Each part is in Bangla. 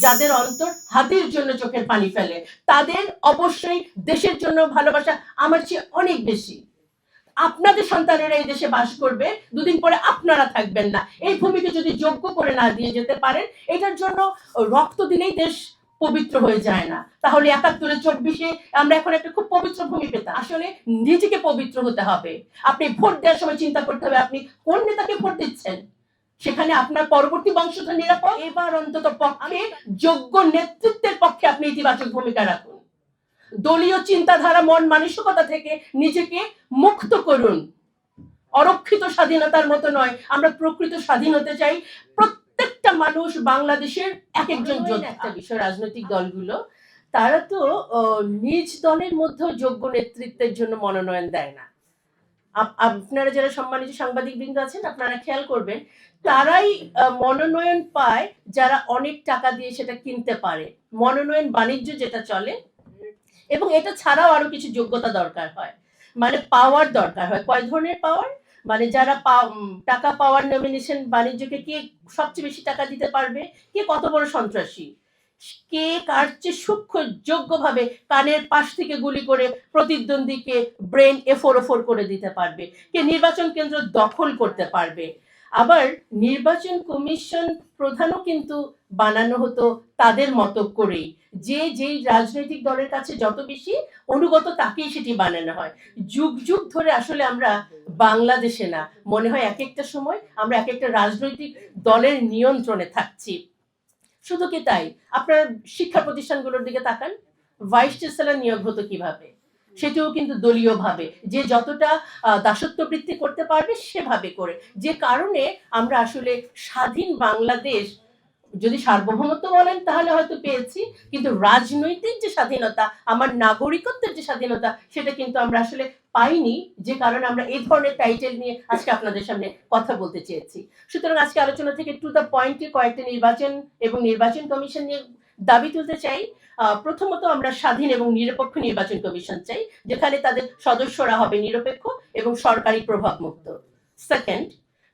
যাদের অন্তর হাতির জন্য চোখের পানি ফেলে, তাদের অবশ্যই দেশের জন্য ভালোবাসা আমার চেয়ে অনেক বেশি। আপনাদের সন্তানেরা এই দেশে বাস করবে, দুদিন পরে আপনারা থাকবেন না। এই ভূমিকে যদি যোগ্য করে না দিয়ে যেতে পারেন, এটার জন্য রক্ত দিলেই দেশ পবিত্র হয়ে যায় না। তাহলে ৭১ ২৪ আমরা এখন একটা খুব পবিত্র ভূমি পেতাম। আসলে নিজেকে পবিত্র হতে হবে। আপনি ভোট দেওয়ার সময় চিন্তা করতে হবে আপনি কোন নেতাকে ভোট দিচ্ছেন, সেখানে আপনার পরবর্তী বংশধর নিরাপদ। এবার অন্তত পক্ষে যোগ্য নেতৃত্বের পক্ষে আপনি ইতিবাচক ভূমিকা রাখুন। দলীয় চিন্তাধারা মন মানসিকতা থেকে নিজেকে মুক্ত করুন। অরক্ষিত স্বাধীনতার মতো নয়, আমরা প্রকৃত স্বাধীন হতে চাই। প্রত্যেকটা মানুষ বাংলাদেশের এক একজন যোদ্ধা। একটা বিষয়, রাজনৈতিক দলগুলো তারা তো নিজ দলের মধ্যেও যোগ্য নেতৃত্বের জন্য মনোনয়ন দেয় না। আপনারা যারা সম্মানিত সাংবাদিক বৃন্দ আছেন, আপনারা খেয়াল করবেন, তারাই মনোনয়ন পায় যারা অনেক টাকা দিয়ে সেটা কিনতে পারে। মনোনয়ন বাণিজ্য যেটা চলে, এবং এটা ছাড়াও আরো কিছু যোগ্যতা দরকার হয়, মানে পাওয়ার দরকার হয়। কয় ধরনের পাওয়ার? মানে যারা টাকা পাওয়ার নমিনেশন বাণিজ্যকে কে সবচেয়ে বেশি টাকা দিতে পারবে, কে কত বড় সন্ত্রাসী, কে কার চেয়ে সূক্ষ্ম যোগ্যভাবে কানের পাশ থেকে গুলি করে প্রতিদ্বন্দ্বীকে ব্রেন এফোর করে দিতে পারবে, কে নির্বাচন কেন্দ্র দখল করতে পারবে। আবার নির্বাচন কমিশন প্রধানও কিন্তু বানানো হতো তাদের মতো করেই, যে যেই রাজনৈতিক দলের কাছে যত বেশি অনুগত তাকেই সেটি বানানো হয়। যুগ যুগ ধরে আসলে আমরা বাংলাদেশে না, মনে হয় এক একটা সময় আমরা এক একটা রাজনৈতিক দলের নিয়ন্ত্রণে থাকছি। শুধু কি তাই, আপনার শিক্ষা প্রতিষ্ঠানগুলোর দিকে তাকান, ভাইস চ্যান্সেলর নিয়োগ হতো কিভাবে, সেটাও কিন্তু দলীয় ভাবে, যে যতটা দাসত্ব বৃত্তি করতে পারবে সেভাবে করে। যে কারণে আমরা আসলে স্বাধীন বাংলাদেশ, যদি সার্বভৌমত্ব বলেন তাহলে হয়তো পেয়েছি, কিন্তু রাজনৈতিক যে স্বাধীনতা, আমার নাগরিকত্বের যে স্বাধীনতা, সেটা কিন্তু আমরা আসলে পাইনি। যে কারণে আমরা এই ধরনের টাইটেল নিয়ে আজকে আপনাদের সামনে কথা বলতে চেয়েছি। সুতরাং আজকে আলোচনা থেকে টু দ্য পয়েন্টে কয়েকটা নির্বাচন এবং নির্বাচন কমিশন নিয়ে দাবি তুলতে চাই। প্রথমত, আমরা স্বাধীন এবং নিরপেক্ষ নির্বাচন কমিশন চাই, যেখানে তাদের সদস্যরা হবে নিরপেক্ষ এবং সরকারি প্রভাব মুক্ত। সেকেন্ড,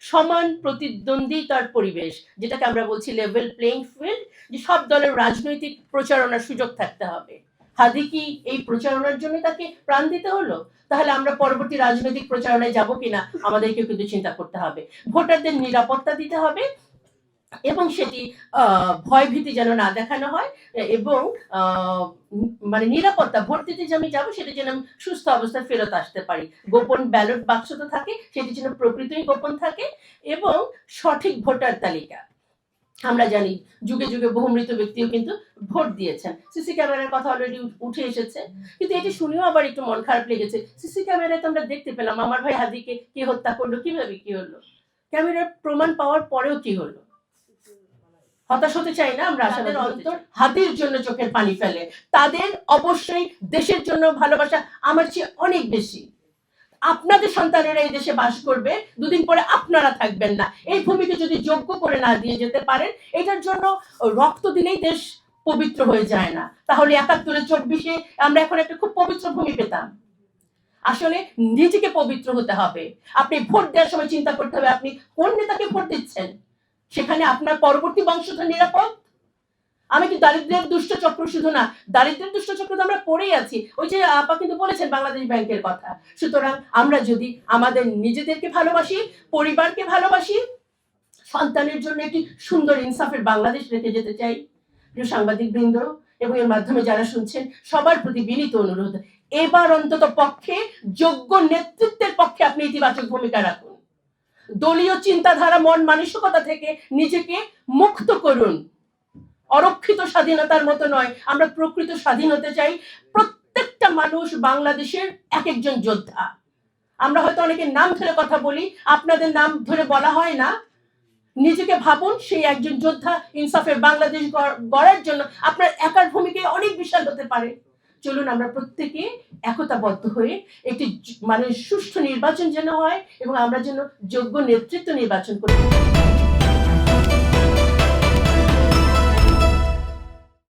সমান প্রতিদ্বন্দ্বিতার পরিবেশ, যেটাকে আমরা বলছি লেভেল প্লেইং ফিল্ড, যে সব দলের রাজনৈতিক প্রচারণার সুযোগ থাকতে হবে। হাদি কি এই প্রচারণার জন্য তাকে প্রাণ দিতে হলো? তাহলে আমরা পরবর্তী রাজনৈতিক প্রচারণায় যাব কিনা আমাদেরকেও কিন্তু চিন্তা করতে হবে। ভোটারদের নিরাপত্তা দিতে হবে, এবং সেটি ভয়ভীতি যেন না দেখানো হয়, এবং মানে নিরাপত্তা, ভোট দিতে যে আমি যাবো সেটা যেন আমি সুস্থ অবস্থায় ফেরত আসতে পারি। গোপন ব্যালট বাক্স তো থাকে, সেটি যেন প্রকৃতই গোপন থাকে, এবং সঠিক ভোটার তালিকা। আমরা জানি যুগে যুগে বহু মৃত ব্যক্তিও কিন্তু ভোট দিয়েছেন। সিসি ক্যামেরার কথা অলরেডি উঠে এসেছে, কিন্তু এটি শুনেও আবার একটু মন খারাপ লেগেছে। সিসি ক্যামেরায় তো আমরা দেখতে পেলাম আমার ভাই হাদিকে কে হত্যা করলো, কিভাবে কি হলো, ক্যামেরার প্রমাণ পাওয়ার পরেও কি হলো। হতাশ হতে চাই না আমরা, যাদের অন্তর হাতির জন্য চোখের পানি ফেলে, তাদের অবশ্যই দেশের জন্য ভালোবাসা আমার চেয়ে অনেক বেশি। আপনাদের সন্তানেরা এই দেশে বাস করবে, দুদিন পরে আপনারা থাকবেন না। এই ভূমিকে যদি যোগ্য করে না দিয়ে যেতে পারেন, এটার জন্য রক্ত দিলেই দেশ পবিত্র হয়ে যায় না। তাহলে ৭১ ২৪ আমরা এখন একটা খুব পবিত্র ভূমি পেতাম। আসলে নিজেকে পবিত্র হতে হবে। আপনি ভোট দেওয়ার সময় চিন্তা করতে হবে আপনি কোন নেতাকে ভোট দিচ্ছেন, সেখানে আপনার পরবর্তী বংশধর নিরাপদ। আমি কি দারিদ্রের দুষ্ট চক্র, শুধু না, দারিদ্রের দুষ্ট চক্র তো আমরা পড়েই আছি। ওই যে আপা কিন্তু বলেছেন বাংলাদেশ ব্যাংকের কথা। সুতরাং আমরা যদি আমাদের নিজেদেরকে ভালোবাসি, পরিবারকে ভালোবাসি, সন্তানের জন্য একটি সুন্দর ইনসাফের বাংলাদেশ রেখে যেতে চাই, প্রিয় সাংবাদিক বৃন্দ এবং এর মাধ্যমে যারা শুনছেন সবার প্রতি বিনীত অনুরোধ, এবার অন্তত পক্ষে যোগ্য নেতৃত্বের পক্ষে আপনি ইতিবাচক ভূমিকা রাখুন। দলীয় চিন্তাধারা মন মানসিকতা থেকে নিজেকে মুক্ত করুন। অরক্ষিত স্বাধীনতার মতো নয়, আমরা প্রকৃত স্বাধীন হতে চাই। প্রত্যেকটা মানুষ বাংলাদেশের এক একজন যোদ্ধা। আমরা হয়তো অনেকের নাম ধরে কথা বলি, আপনাদের নাম ধরে বলা হয় না। নিজেকে ভাবুন সেই একজন যোদ্ধা। ইনসাফের বাংলাদেশ গড়ার জন্য আপনার একার ভূমিকা অনেক বিশাল হতে পারে। চলুন আমরা প্রত্যেকে একতাবদ্ধ হয়ে একটি মানে সুষ্ঠু নির্বাচন যেন হয়, এবং আমরা যেন যোগ্য নেতৃত্ব নির্বাচন করি।